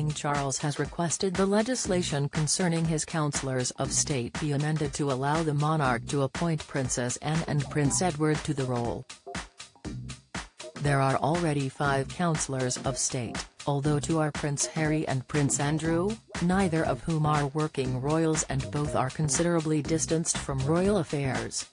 King Charles has requested the legislation concerning his councillors of state be amended to allow the monarch to appoint Princess Anne and Prince Edward to the role. There are already 5 councillors of state, although 2 are Prince Harry and Prince Andrew, neither of whom are working royals and both are considerably distanced from royal affairs.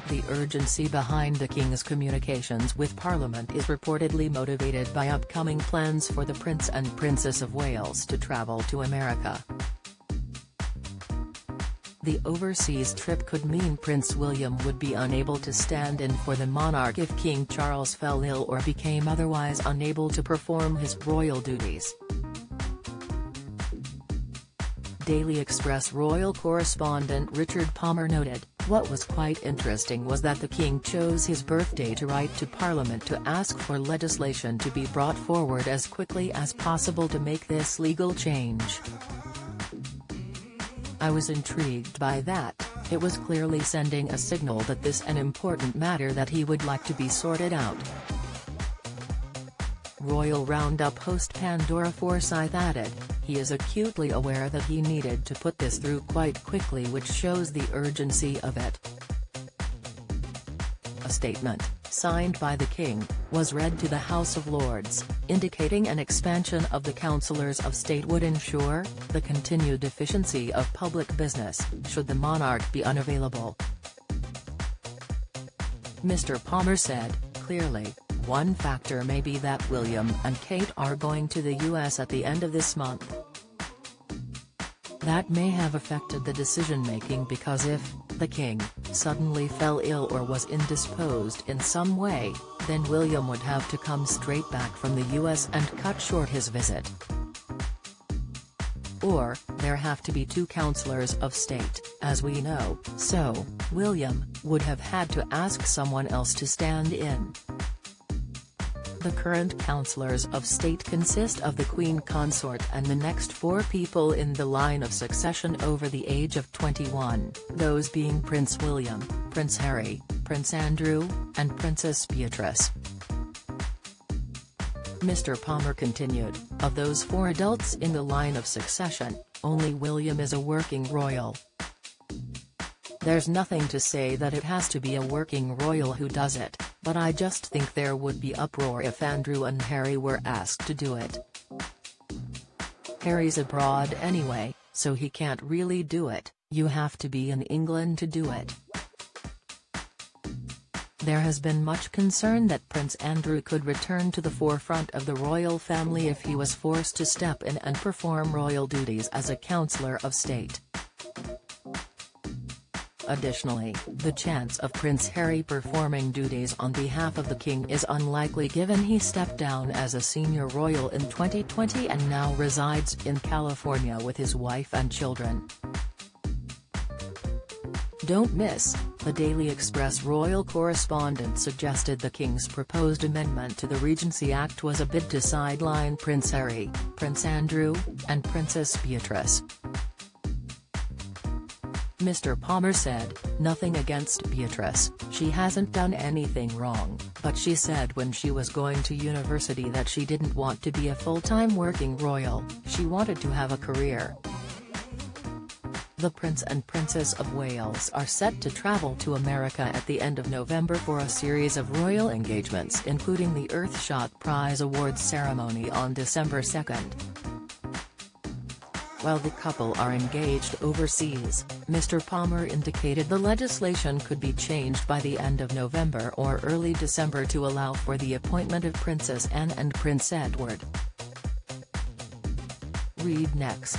The urgency behind the King's communications with Parliament is reportedly motivated by upcoming plans for the Prince and Princess of Wales to travel to America. The overseas trip could mean Prince William would be unable to stand in for the monarch if King Charles fell ill or became otherwise unable to perform his royal duties. Daily Express royal correspondent Richard Palmer noted, "What was quite interesting was that the King chose his birthday to write to Parliament to ask for legislation to be brought forward as quickly as possible to make this legal change. I was intrigued by that. It was clearly sending a signal that this is an important matter that he would like to be sorted out." Royal Roundup host Pandora Forsyth added, "He is acutely aware that he needed to put this through quite quickly, which shows the urgency of it." A statement, signed by the King, was read to the House of Lords, indicating an expansion of the councillors of state would ensure the continued efficiency of public business, should the monarch be unavailable. Mr. Palmer said, "Clearly, one factor may be that William and Kate are going to the US at the end of this month. That may have affected the decision-making because if the King suddenly fell ill or was indisposed in some way, then William would have to come straight back from the US and cut short his visit. Or, there have to be 2 councillors of state, as we know, so William would have had to ask someone else to stand in." The current councillors of state consist of the Queen Consort and the next 4 people in the line of succession over the age of 21, those being Prince William, Prince Harry, Prince Andrew, and Princess Beatrice. Mr. Palmer continued, "Of those 4 adults in the line of succession, only William is a working royal. There's nothing to say that it has to be a working royal who does it, but I just think there would be uproar if Andrew and Harry were asked to do it. Harry's abroad anyway, so he can't really do it, you have to be in England to do it." There has been much concern that Prince Andrew could return to the forefront of the royal family if he was forced to step in and perform royal duties as a councillor of state. Additionally, the chance of Prince Harry performing duties on behalf of the King is unlikely given he stepped down as a senior royal in 2020 and now resides in California with his wife and children. Don't miss, the Daily Express royal correspondent suggested the King's proposed amendment to the Regency Act was a bid to sideline Prince Harry, Prince Andrew, and Princess Beatrice. Mr. Palmer said, "Nothing against Beatrice, she hasn't done anything wrong, but she said when she was going to university that she didn't want to be a full-time working royal, she wanted to have a career." The Prince and Princess of Wales are set to travel to America at the end of November for a series of royal engagements including the Earthshot Prize Awards ceremony on December 2nd. While the couple are engaged overseas, Mr. Palmer indicated the legislation could be changed by the end of November or early December to allow for the appointment of Princess Anne and Prince Edward. Read next.